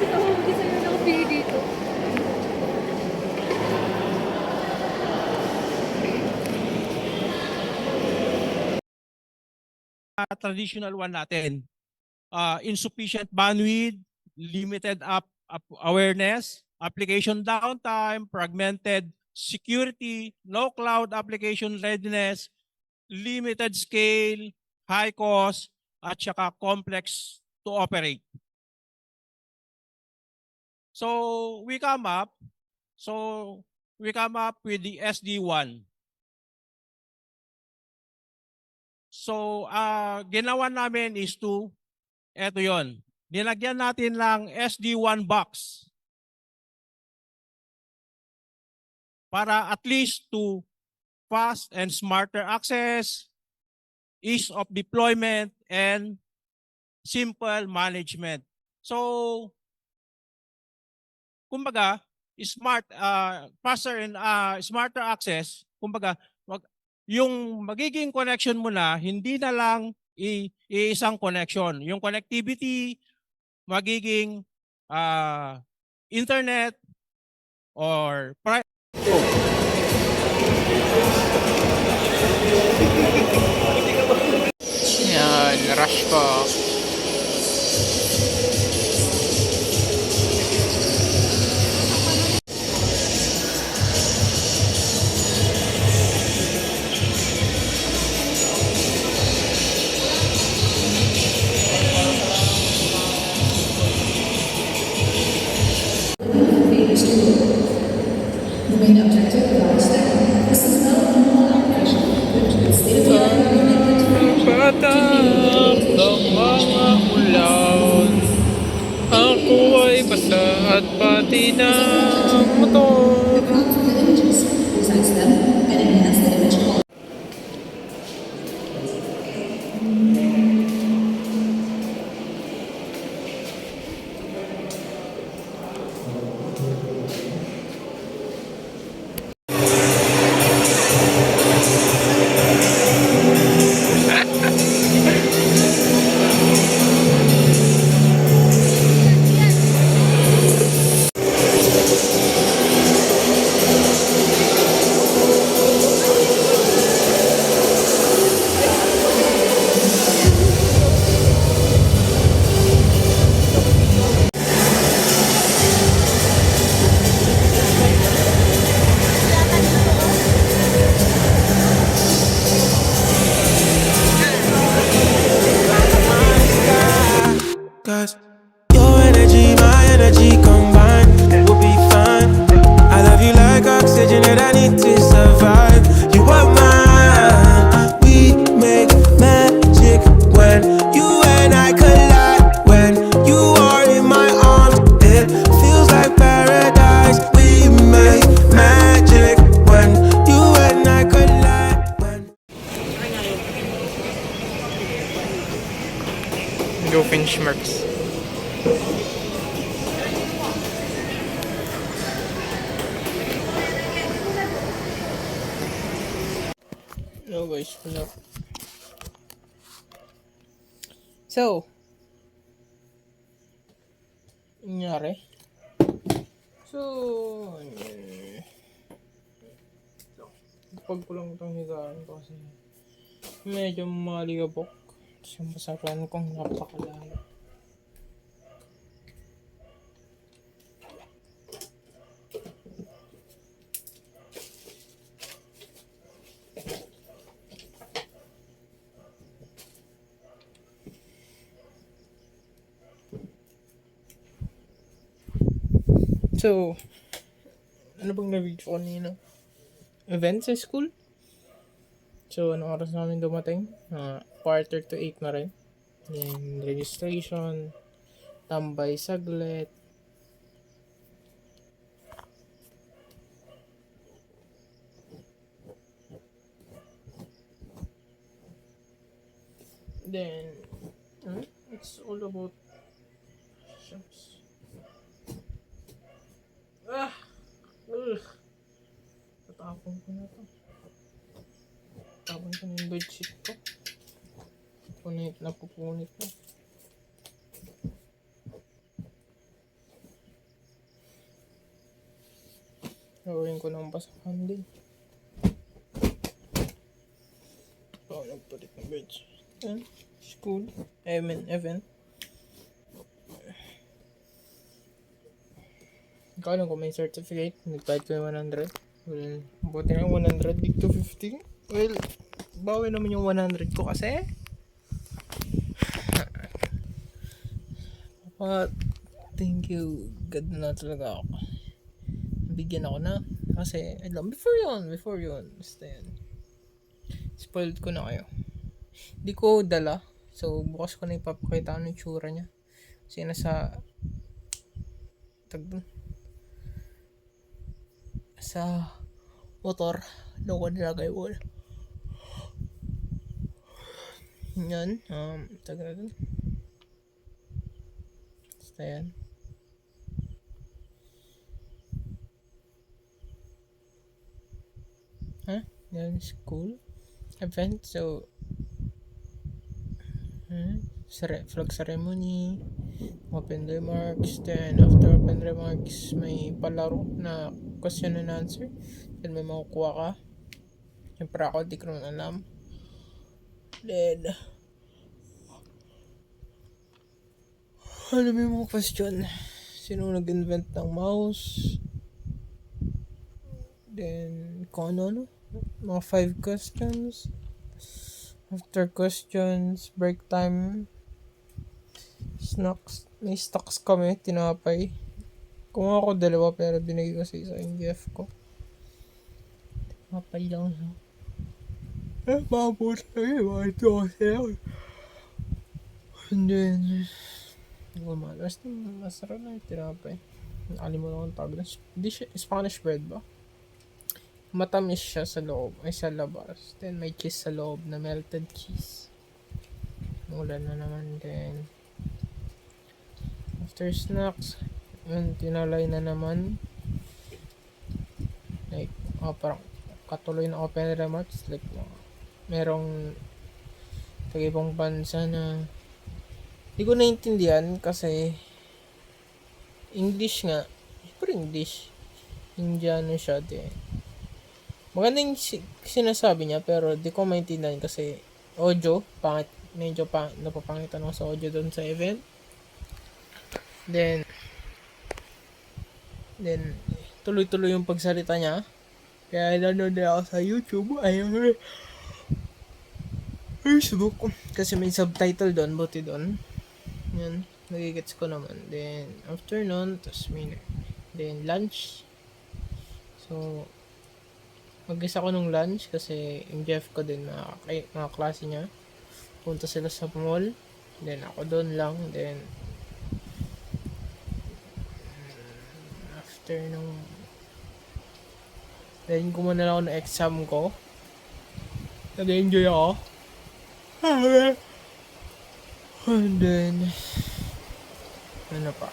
Ako, hindi sa'yo nakapili dito. Traditional one natin. Insufficient bandwidth, limited awareness, application downtime, fragmented security, low cloud application readiness, limited scale, high cost, at saka complex to operate. So we come up with the SD1. So ginawa namin is eto yon. Nilagyan natin lang SD1 box para at least to fast and smarter access, ease of deployment, and simple management. So, kumbaga, faster and smarter access, kumbaga, yung magiging connection mo na, hindi na lang iisang connection. Yung connectivity, magiging internet or Yan, rush pa. The main objective of our study is to develop normal operation, which is state-of-the-art Patak ng mga ulan, ako ay basa at pati ng motor. prompts with the images, resize them, and enhance the image quality. Cause your energy, my energy combined, we'll be fine. I love you like oxygen that I need to survive. You are mine. We make magic when you and I collide. When you are in my arms, it feels like paradise. We make magic when you and I collide. Go Finchmarks. Hello guys, wala. So, nangyari. So, kapag ko lang itong higaan ko kasi medyo maligabok. Tapos yung masaran kong napakalala. So, ano bang na-video ko kanina? Event sa school? So, anong oras namin dumating? Quarter to 8 na rin. Then, registration, tambay saglit. Then, it's all about shucks. Tatapon ko na to. Tapon ko na yung bedsheet ko. Pupunit na. Tuturuin ko ng basahan din. Nagpalit ng bench. School. Event. Ikaw lang kung may certificate. Nagbayad ko yung 100. Well, buti na yung 100 big to 50. Well, bawi naman yung 100 ko kasi. But, thank you. God na talaga ako. Bigyan ako na. Kasi, before yun. Basta yan. Spoiled ko na kayo. Hindi ko dala. So, bukas ko na ipapakita ano yung tsura niya. Kasi nasa sa motor. Doon ko nilagay mo. Yan. Natin. Basta yan. Yan, school event. So, flag ceremony, open remarks, then after open remarks, may palaro na question and answer. Then may makukuha ka. Siyempre ako, di ko naman alam. Then, ano may mga question? Sino nag-invent ng mouse? Then, kung ano? Mga 5 questions. After questions, break time. Snacks. May stocks kami, tinapay. Kung ako dalawa pero binigay ko sa isa yung GF ko. Tinapay lang siya. Mabot lang yun. Mga 12. And then, gumalas. Masarap na yung tinapay. Nakalimutan akong tawag na. Spanish bread ba? Matamis siya sa loob, ay sa labas. Then may cheese sa loob na melted cheese. Ulan na naman din. After snacks, yun, tinalay na naman. Like, parang katuloy na open remarks. Like, merong taga-ibang bansa na hindi ko naintindihan kasi English nga. Siyempre English. Indiano siya din. Maganda yung sinasabi niya pero di ko maintindihan kasi audio, pangit, medyo napapangitan ako sa audio doon sa event. Then tuloy-tuloy yung pagsalita niya. Kaya nanonood ako sa YouTube, Facebook kasi may subtitle doon, buti doon. Yan, nagigets ko naman. Then afternoon, then lunch. So mag-isa ko nung lunch kasi yung Jeff ko din mga klase niya. Punta sila sa mall. Then ako doon lang. Then after nung then kumuna lang ako ng exam ko. Nag-enjoy ako. And then ano pa?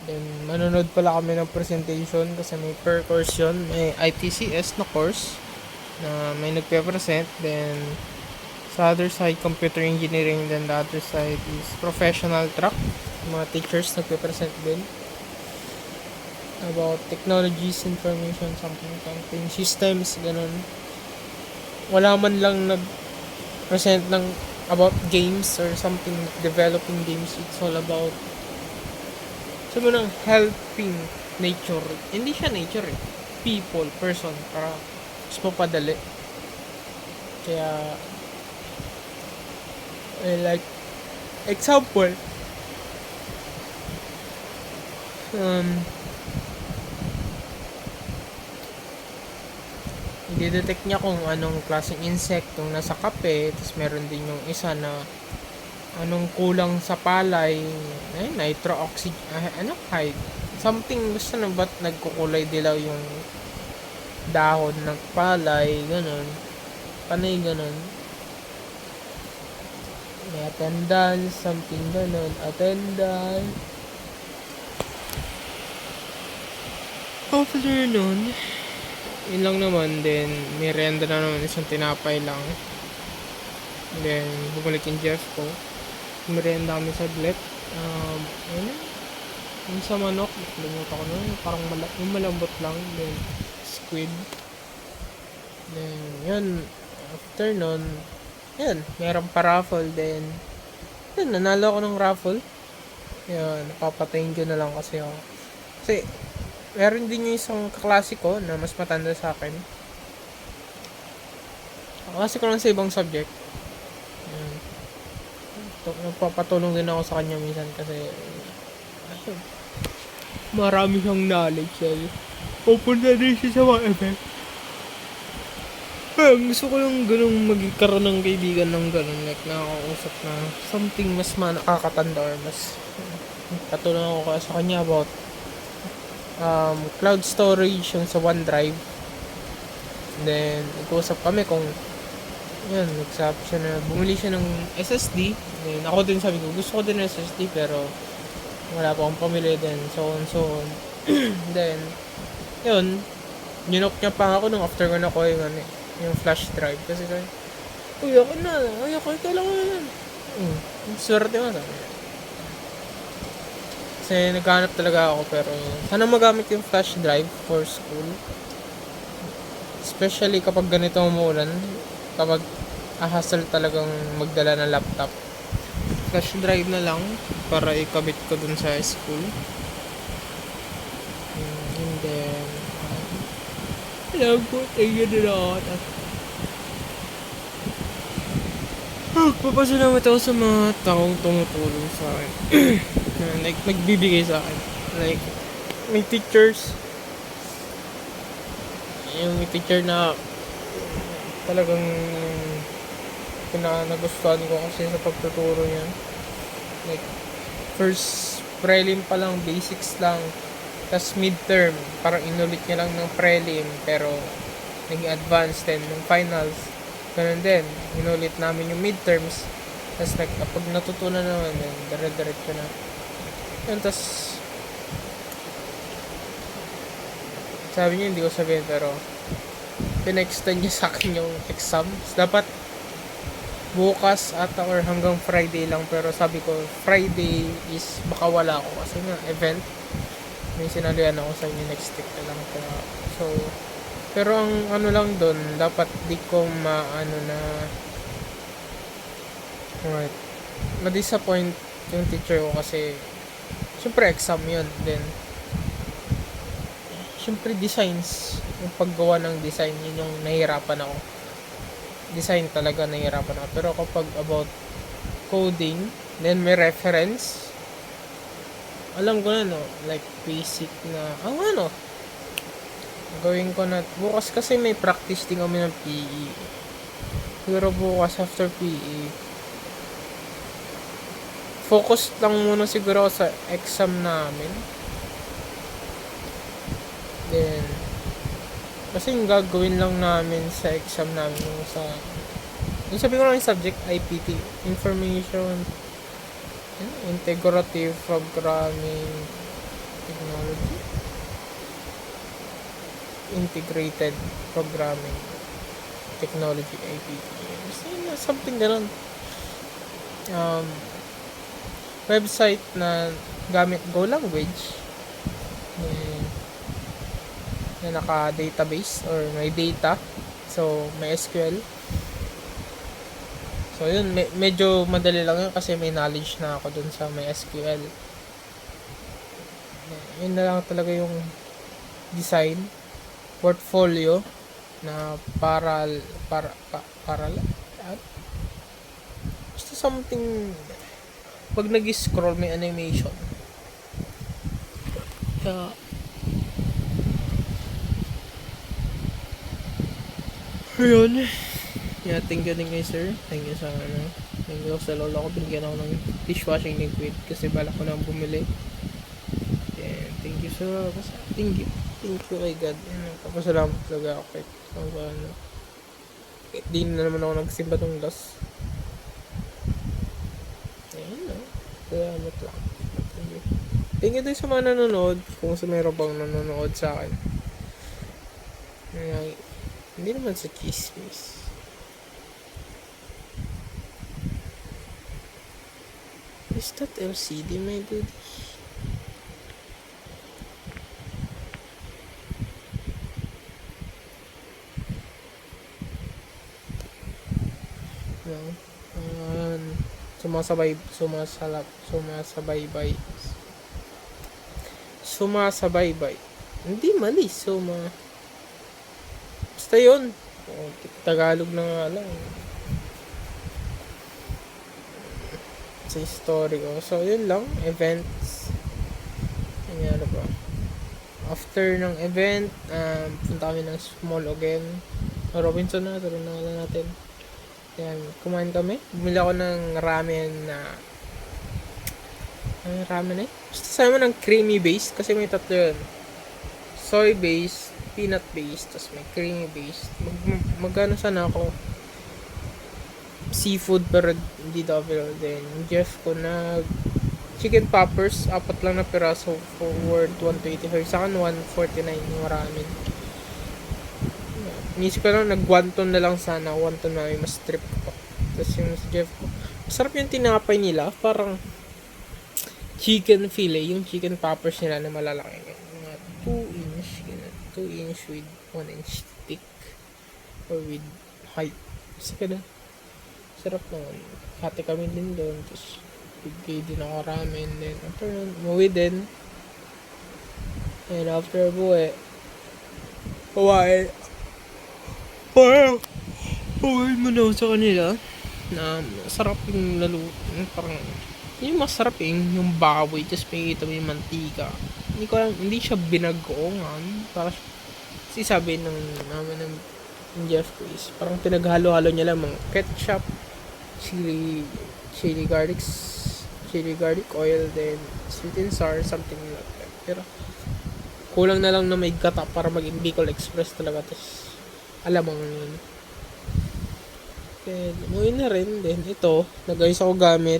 Then, manonood pala kami ng presentation kasi may per course yun. May ITCS na course na may nagpe-present. Then, sa other side, computer engineering. Then, the other side is professional track. Mga teachers nagpe-present din about technologies, information, something, systems, ganun. Wala man lang nag-present ng about games or something, developing games. It's all about sabi ng helping nature. Hindi siya nature eh. People, person. Para mas mapadali. Kaya like example i-detect niya kung anong klaseng insect yung nasa kape. Tapos meron din yung isa na anong kulang sa palay, nitro oxide, hide, something, basta na ba't nagkukulay dilaw yung dahon ng palay, ganun, panay ganun, may attendance, something ganun, attendance. After nun, yun lang naman, then merienda na naman, isang tinapay lang, then bumalik yung Jeff ko. Merienda kami saglit. Yung sa manok, nakalimutan ko na. Yung parang yung malambot lang. Then, squid. Then, yun. After nun, yun. Meron pa raffle. Then, yun. Nanalo ako ng raffle. Yun. Napapatayin ko na lang kasi ako. Kasi, meron din yung isang kaklase ko na mas matanda sa akin. Kaklase ko lang sa ibang subject. Yun. Nagpapatulong din ako sa kanya minsan kasi ayun, marami siyang knowledge ay pupunta din siya sa mga event. Gusto ko lang ganun magkaroon ng kaibigan ng ganun, like nakakausap na something mas nakakatanda or mas katulong ako sa kanya about cloud storage yung sa OneDrive. Then nag-usap kami kung yun, nag-sabi siya na bumili siya ng SSD. Then ako din sabi ko, gusto ko din ng SSD pero wala pa akong pamili din. So on. Then, yun, ninok niya pa ako nung after ko na ko yung flash drive. Kasi sabi, uy, ako na, kailangan ko na. Swerte mo sabi. Kasi naghanap talaga ako pero sana magamit yung flash drive for school. Especially kapag ganito umuulan. Kapag hassle talagang magdala ng laptop, flash drive na lang para ikabit ko dun sa school. And then alam ko, tayo na ako. Papasalamat ako sa mga taong tumutulong sa akin. Like, nagbibigay sa akin. Like, may teachers. Yung may teacher na talagang nagustuhan ko kasi sa pagtuturo niya. Like, first prelim pa lang, basics lang. Tapos midterm, parang inulit niya lang ng prelim, pero naging advanced din ng finals. Ganun din, inulit namin yung midterms. Tapos kapag natutunan naman, dire-diretso na. Yun, tapos sabi niya, hindi ko sabihin, pero pina-extend niya sa akin yung exams. Dapat bukas ata or hanggang Friday lang, pero sabi ko Friday is baka wala ako kasi nga event, may sinalihan ako sa inyo next week na lang. So pero ang ano lang doon, dapat di ko ma-disappoint yung teacher ko kasi syempre exam yun. Then syempre designs, yung paggawa ng design, yun yung nahihirapan ako. Design talaga nahihirapan ako. Pero kapag about coding, then may reference, alam ko na, no, like basic na gawin ko na. Bukas kasi may practice din kami ng PE. Pero bukas after PE, focus lang muna siguro ako sa exam namin. Then kasi yung gagawin lang namin sa exam namin yung sabi ko lang yung subject IPT, Information Integrative Programming Technology, Integrated Programming Technology, IPT, something ganun. Website na gamit Go language na naka-database or may data, so may SQL. So yun, medyo madali lang yun kasi may knowledge na ako dun sa may SQL. Yun na lang talaga yung design, portfolio na para basta something, pag nag-scroll may animation. Ayun. Yeah, thank you din kay sir. Thank you thank you sa lola ko. Binigyan ako ng dishwashing liquid kasi balak ko nang bumili. Yeah, thank you sir. Thank you kay God. Kapasalamat talaga ako kay di na naman ako nagsimba ng loss. Ayun, no? Salamat lang. Thank you din sa mga nanonood. Kung sa meron bang nanonood sa akin. Hindi naman sa chismis. Is that LCD, my dude? sumasabaybay. Hindi mali, basta yun. Tagalog na nga lang. Sa story ko. So, yun lang. Events. Ano ba? After ng event, punta kami ng small again. Robinson na, turo na natin. Yan, kumain kami. Bumili ako ng ramen na ramen eh. Basta sabi mo ng creamy base kasi may tatlo yun. Soy base, peanut base, tapos may creamy base. Magano sana ako seafood pero hindi daw pero then Jeff ko na chicken poppers, 4 lang na piraso for worth 125. Sa akin 149 yung ramen. Inisip ko lang nag-wonton na lang sana. Wonton na mas trip ko. Tapos yung si Jeff ko. Masarap yung tinapay nila. Parang chicken fillet. Yung chicken poppers nila na malalaki. Mga 2 inch with 1 inch thick. Or with height. Kasi ka na. Sarap naman. Hati kami din doon. Tapos bigay din ako ramen. Then after nun, umuwi din. And after buwi, Pawai mo daw sa kanila na masarap yung lalo, parang yung masarap yung baboy, tapos may kita mo yung mantika. Hindi siya binagoongan, para kasi sabi namin ng Jeff ko is parang pinaghalo-halo niya lang mga ketchup, chili garlic oil, then sweet and sour, something like that. Pero kulang na lang na may gata para maging Bicol Express talaga. Tapos alam mo yun. Okay, umuwi na rin. Then ito, nag-ayos ako gamit.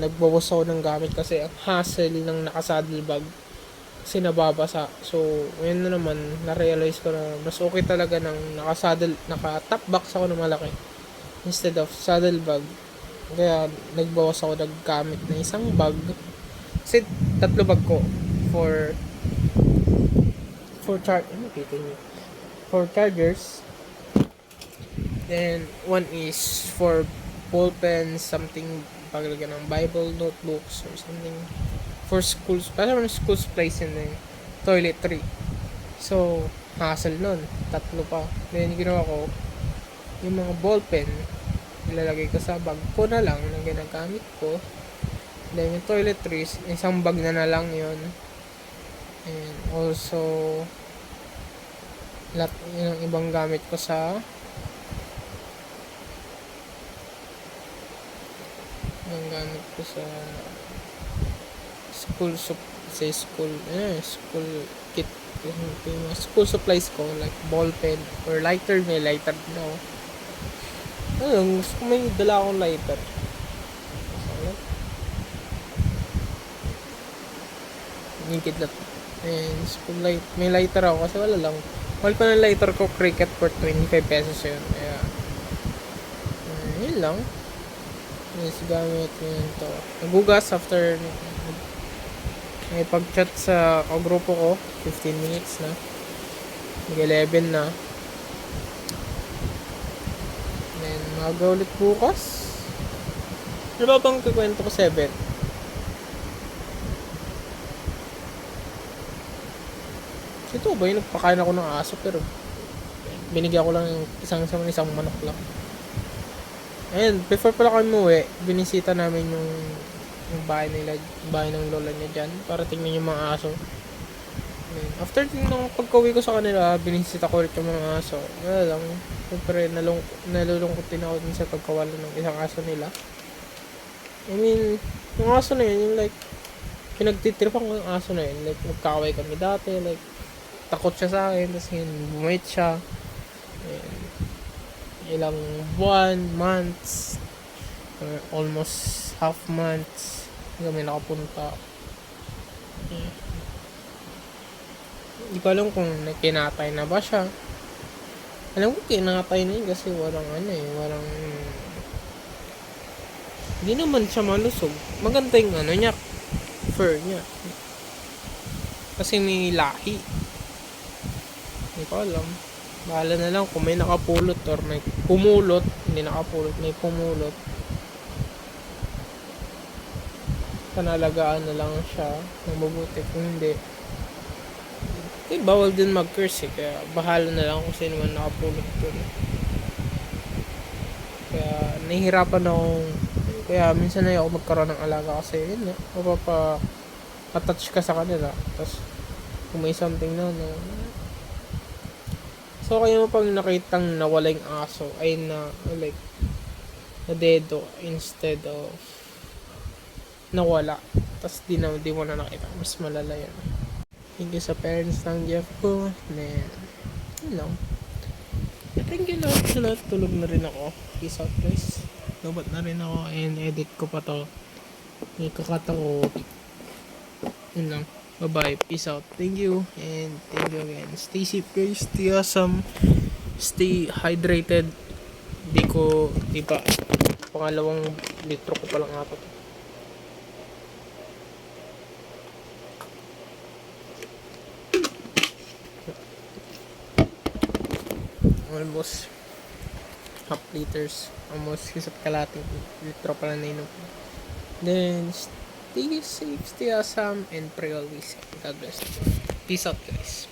Nagbawas ako ng gamit kasi ang hassle ng naka-saddle bag kasi nababasa. So, ngayon na naman, na-realize ko na mas okay talaga ng naka-top box ako ng malaki instead of saddle bag. Kaya, nagbawas ako ng gamit na isang bag. Kasi, 3 bag ko for chargers. Then, one is for ball pens, something paglagyan ng Bible, notebooks, or something for schools. Para naman school supplies and then toiletry. So, hassle nun. 3 pa. Then, ginawa ko, yung mga ball pen, ilalagay ko sa bag ko na lang na ginagamit ko. Then, yung toiletries, isang bag na lang yun. And also, lahat yung ibang gamit ko sa school kit, yung school supplies ko like ball pen or lighter. May lighter na ako. Gusto ko may dala akong lighter. Yung kidlat. And school light, may lighter ako kasi wala lang. Mahal ko ng lighter ko, Cricket, for 25 pesos yun. Kaya, yun lang. Yes, gamit ko yun to. Nagugas after may pag-chat sa grupo ko. 15 minutes na. Mag-11 na. Then, maga ulit bukas. Ano ba bang kukwento ko 7? Ito ba yung nagpakain ako ng aso pero binigyan ko lang yung isang manok lang. And before pala kami umuwi, binisita namin yung bahay ng lola niya dyan para tingnan yung mga aso. And after ng pagka-uwi ko sa kanila, binisita ko ulit yung mga aso. Wala lang, siyempre nalulungkot din ako din sa pagkawala ng isang aso nila. I mean, yung aso na yun, yung like pinagtitripan ko yung aso na yun, like nagkaway kami dati, like takot siya sa akin, tapos yun, bumait siya. And, ilang buwan, months, or almost half months, kami nakapunta. Hindi ko alam kung kinatay na ba siya. Alam ko kinatay na yun kasi walang hindi naman siya malusog. Maganda yung niya, fur niya. Kasi may lahi. Hindi ko alam. Bahala na lang kung may nakapulot or may pumulot. Hindi nakapulot, may pumulot. panalagaan na lang siya ng mabuti. Kung hindi, bawal din mag-curse eh. Kaya bahala na lang kung sino man nakapulot dun. Kaya nahihirapan akong, kaya minsan na ako magkaroon ng alaga kasi yun nga, attach ka sa kanila. Tapos kung may something na so kaya mo pang nakitang nawala yung aso ay na like na dedo instead of nawala. Tapos di mo na nakita. Mas malala yun. Thank you sa parents ng Jeff ko. Then, yun lang. Thank you lahat sa lahat. Tulog na rin ako. Peace out guys. Lobat na rin ako and edit ko pa to. May kakata ko. Yun lang. Bye-bye. Peace out. Thank you. And thank you again. Stay safe guys. Stay awesome. Stay hydrated. Di pa. Pangalawang litro ko palang ata to. Almost half liters. Almost isap kalating litro pala na inom. Then, stay safe, stay awesome, and pray always. God bless. Peace out, guys.